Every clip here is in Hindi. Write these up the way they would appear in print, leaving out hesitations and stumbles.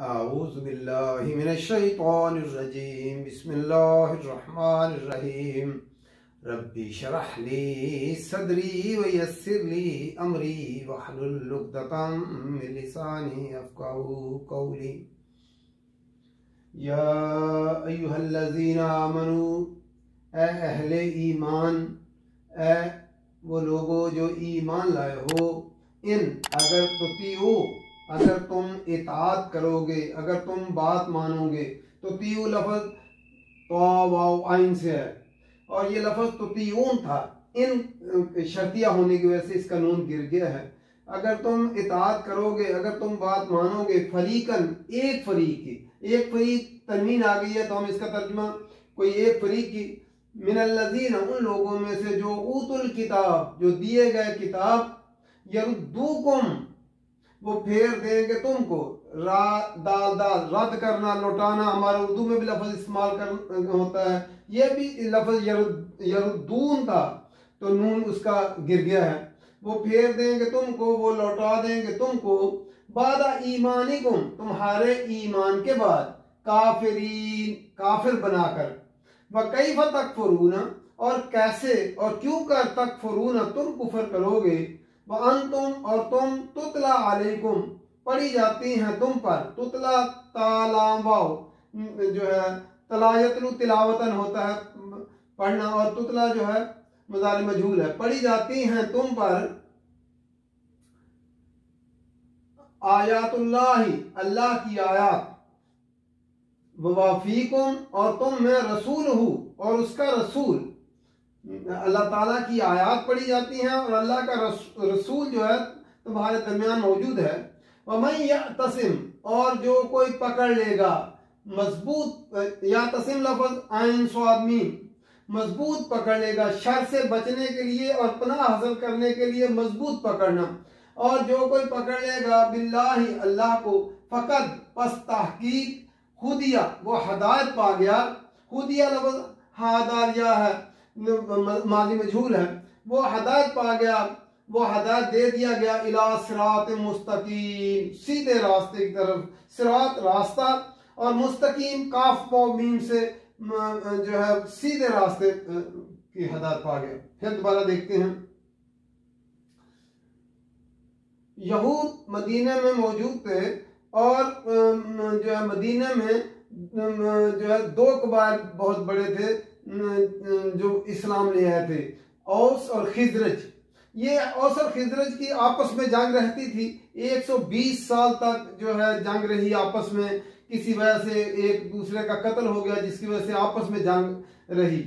औज़ु बिल्लाहि मिनश शैतानिर रजीम बिस्मिल्लाहिर रहमानिर रहीम रब्बि शरह ली सदरी व यस्सिर ली अमरी वहलुल उक़दतम मिन लिसानी यफ़क़हू क़ौली। या अय्युहल्लज़ीना आमनू, ए अहले ईमान, ए वो लोगो जो ईमान लाए हो, इन अगर तुतीऊ, अगर तुम इताअत करोगे, अगर तुम बात मानोगे। तुतीऊ लफ्ज़ तो वाव आइन से है और ये लफ्ज़ तुतीऊन था, इन शर्तिया होने की वजह से इसका नून गिर गया है। अगर तुम इताअत करोगे, अगर तुम बात मानोगे, फरीकन एक फरीक की, एक फरीक तनवीन आ गई है तो हम इसका तर्जुमा कोई एक फरीक की, मिनल्लज़ीना उन लोगों में से जो ऊतुल किताब, जो दिए गए किताब, यरुद्दूकुम वो फेर देंगे तुमको, रा दाल दाल रद्द करना, लौटाना, हमारा उर्दू में भी लफ्ज़ इस्तेमाल कर होता है, ये भी लफ्ज़ यरुद्दून था तो नून उसका गिर गया है। वो फेर देंगे तुमको, वो लौटा देंगे तुमको, बादा ईमानिकुम तुम्हारे ईमान के बाद, काफिरीन काफिर बनाकर, व कैफ तकफुरून और कैसे और क्यों कर तकफुरून तुम कुफर करोगे, व अंतुम और तुम तुतला अलैकुम पढ़ी जाती हैं तुम पर, तुतला तालाम वाव जो है तलायतलु तिलावतन होता है पढ़ना, और तुतला जो है मज़ारी मजहूल है, पढ़ी जाती हैं तुम पर आयातुल्लाही अल्लाह की आयात, वफीकुम और तुम में रसूल हूँ और उसका रसूल, अल्लाह ताला की आयात पढ़ी जाती हैं और अल्लाह का रसूल जो है तुम्हारे दरमियान मौजूद है। वमन यअतसिम और जो कोई पकड़ लेगा, मजबूत, या तसिम लफ्ज़ आइन स्वाद मीम, मजबूत पकड़ लेगा, शर से बचने के लिए और पनाह हासिल करने के लिए मजबूत पकड़ना, और जो कोई पकड़ लेगा बिल्लाही अल्लाह को, फ़कद पस तहकीक खुदिया वो हदायत पा गया, खुदिया लफ्ज़ हादारिया है माजी मजहूल है, वो हदायत पा गया, वो हदायत दे दिया गया, इला सिरात मुस्तकीम सीधे रास्ते की तरफ, सिरात रास्ता और मुस्तकीम काफ वाव मीम से जो है सीधे रास्ते की हदायत पा गया। फिर दोबारा देखते हैं, यहूद मदीने में मौजूद थे और जो है मदीने में जो है दो कबाइल बहुत बड़े थे जो इस्लाम ले आए थे, औस और खिजरज। ये औस और खिजरज की आपस में जंग रहती थी, 120 साल तक जो है जंग रही आपस में, किसी वजह से एक दूसरे का कत्ल हो गया जिसकी वजह से आपस में जंग रही।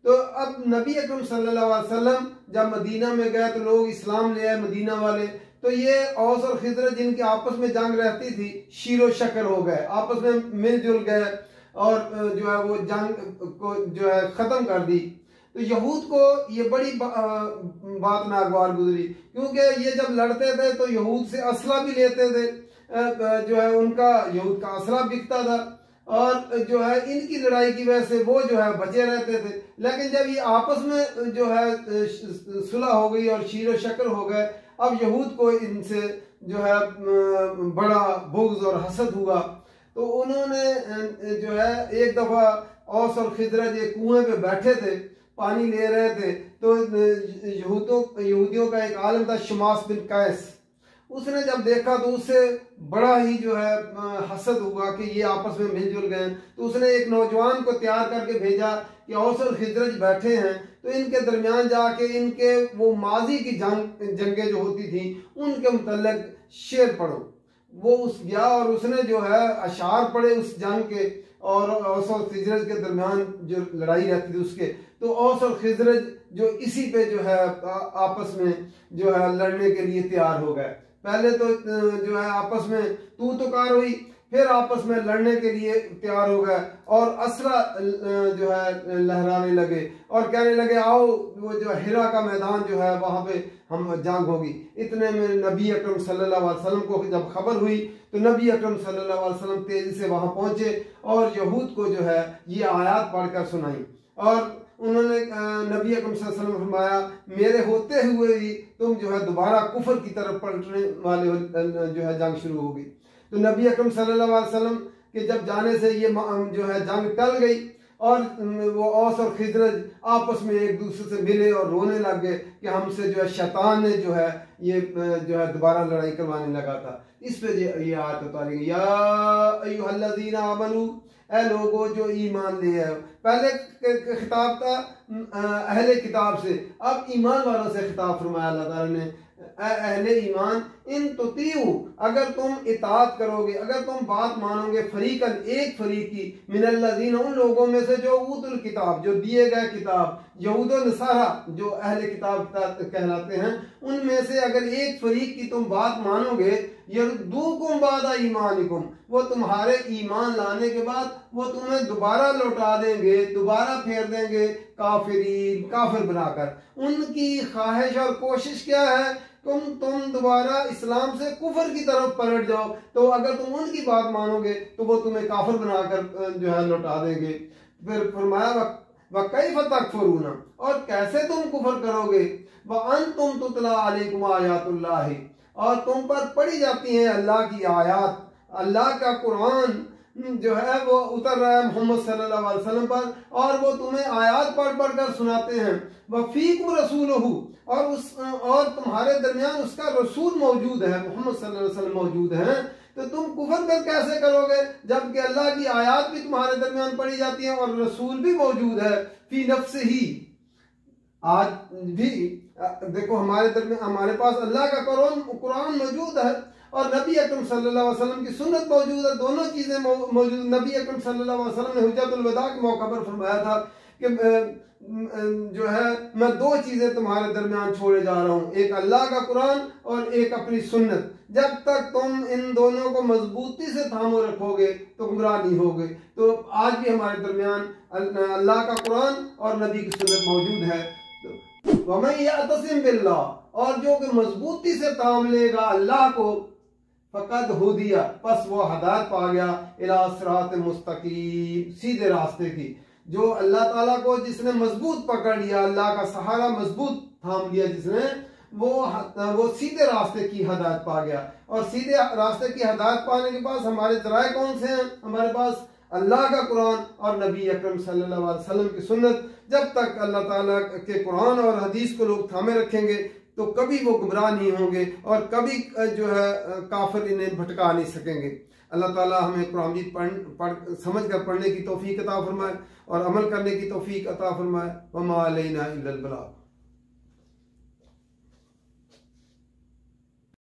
तो अब नबी अकरम सल्लल्लाहु अलैहि वसल्लम जब मदीना में गए तो लोग इस्लाम ले आए मदीना वाले, तो ये औस और खिजरज जिनकी आपस में जंग रहती थी शीरो शक्ल हो गए, आपस में मिलजुल गए और जो है वो जंग को जो है ख़त्म कर दी। तो यहूद को ये बड़ी बात नागवार गुजरी, क्योंकि ये जब लड़ते थे तो यहूद से असला भी लेते थे, जो है उनका यहूद का असला बिकता था और जो है इनकी लड़ाई की वजह से वो जो है बचे रहते थे। लेकिन जब ये आपस में जो है सुलह हो गई और शीरो शक्ल हो गए, अब यहूद को इनसे जो है बड़ा बुग़्ज़ और हसद हुआ, तो उन्होंने जो है एक दफ़ा औस और खिजरज एक कुएं पे बैठे थे, पानी ले रहे थे, तो यहूदियों का एक आलिम था शमास बिन कैस, उसने जब देखा तो उससे बड़ा ही जो है हसद हुआ कि ये आपस में मिलजुल गए। तो उसने एक नौजवान को तैयार करके भेजा कि औस और खिजरज बैठे हैं तो इनके दरमियान जाके इनके वो माजी की जंगें जो होती थी उनके मुतल्लिक़ शेर पढ़ो। वो उस गया और उसने जो है अशार पढ़े उस जंग के और औस और खिजरज के दरमियान जो लड़ाई रहती थी उसके, तो औस और खिजरज जो इसी पे जो है आपस में जो है लड़ने के लिए तैयार हो गए। पहले तो जो है आपस में तू तुकार हुई, फिर आपस में लड़ने के लिए तैयार हो गए और असरा जो है लहराने लगे और कहने लगे आओ वो जो हिरा का मैदान जो है वहां पे हम जंग होगी। इतने में नबी अकरम सल्लल्लाहु अलैहि वसल्लम को जब खबर हुई तो नबी अकरम सल्लल्लाहु अलैहि वसल्लम तेजी से वहां पहुंचे और यहूद को जो है ये आयत पढ़कर सुनाई और उन्होंने नबी अकरम सल्लल्लाहु अलैहि वसल्लम फरमाया मेरे होते हुए ही तुम जो है दोबारा कुफर की तरफ पलटने वाले जो है जंग शुरू होगी। तो नबी अकरम सल्लल्लाहु अलैहि वसल्लम के जब जाने से ये जो है जंग टल गई और वो औस और खिजरज आपस में एक दूसरे से मिले और रोने लग गए कि हमसे जो है शैतान ने जो है ये जो है दोबारा लड़ाई करवाने लगा था। इस पे ये आयत उतारी गई, या अय्युहल्लज़ीना आमनू, ऐ लोगो जो ईमान ले आए। पहले खिताब था अहले किताब से, अब ईमान वालों से खिताब फरमाया अल्लाह ताला ने, अहले ईमान इन तुतीउ, अगर तुम इताअत करोगे, अगर तुम बात मानोगे, फरीकन एक फरीक की, मिनल्लज़ीना उन लोगों में से जो ऊतुल किताब जो दिए गए किताब, यहूद व नसारा जो अहले किताब कहलाते हैं, उनमें से अगर एक फरीक की तुम बात मानोगे, यरदूकुम बादा ईमानिकुम, वो तुम्हारे ईमान लाने के बाद वो तुम्हें दोबारा लौटा देंगे, दोबारा फेर देंगे काफिर बनाकर। उनकी ख्वाहिश और कोशिश क्या है, तुम दोबारा इस्लाम से कुफर की तरफ पलट जाओ। तो अगर तुम उनकी बात मानोगे तो वो तुम्हें काफिर बनाकर जो है लौटा देंगे। फिर फरमाया वकैफ तकफुरून, और कैसे तुम कुफर करोगे, व अंतुम तुतला अलैकुम आयातुल्लाह, और तुम पर पढ़ी जाती हैं अल्लाह की आयात, अल्लाह का कुरान जो है वो उतर रहा है मोहम्मद सल्लल्लाहु अलैहि वसल्लम पर, और वो तुम्हें आयात पढ़ पढ़ कर सुनाते हैं। वफीकुम रसूलहू, और तुम्हारे दरमियान उसका रसूल मौजूद है, मोहम्मद सल्लल्लाहु अलैहि वसल्लम मौजूद हैं। तो तुम कुफर कर कैसे करोगे जबकि अल्लाह की आयात भी तुम्हारे दरमियान पढ़ी जाती है और रसूल भी मौजूद है। फी नफ्स ही, आज भी देखो हमारे दरमियान, हमारे पास अल्लाह का कुरान मौजूद है और नबी अकरम सल्लल्लाहु अलैहि वसल्लम की सुन्नत मौजूद है, दोनों चीजें मौजूद। नबी अकरम सल्लल्लाहु अलैहि वसल्लम ने हुज्जतुल वदा के मौका पर फरमाया था कि जो है मैं दो चीजें तुम्हारे दरमियान छोड़े जा रहा हूँ, एक अल्लाह का कुरान और एक अपनी सुन्नत। जब तक तुम इन दोनों को मजबूती से थामो रखोगे तो गुमराह नहीं होगे। तो आज भी हमारे दरमियान अल्लाह का कुरान और नबी की सुन्नत मौजूद है। वमन यअतसिम बिल्लाह, और जो कि मजबूती से थाम लेगा अल्लाह को, फकद हुदिया, बस वो हदायत पा गया, इला सिरात मुस्तकीम, सीधे रास्ते की। जो अल्लाह ताला को जिसने मजबूत पकड़ लिया, अल्लाह का सहारा मजबूत थाम लिया जिसने, वो सीधे रास्ते की हदायत पा गया। और सीधे रास्ते की हदायत पाने के पास हमारे जराए कौन से हैं, हमारे पास अल्लाह का कुरान और नबी अकरम सल्लल्लाहु अलैहि वसल्लम की सुन्नत। जब तक अल्लाह ताला के कुरान और हदीस को लोग थामे रखेंगे तो कभी वो गुमराह नहीं होंगे और कभी जो है काफिर इन्हें भटका नहीं सकेंगे। अल्लाह ताला हमें कुरान समझ कर पढ़ने की तौफीक अता फरमाए और अमल करने की तौफीक अता फरमाए। वमा अलैना इल्लल बलाग।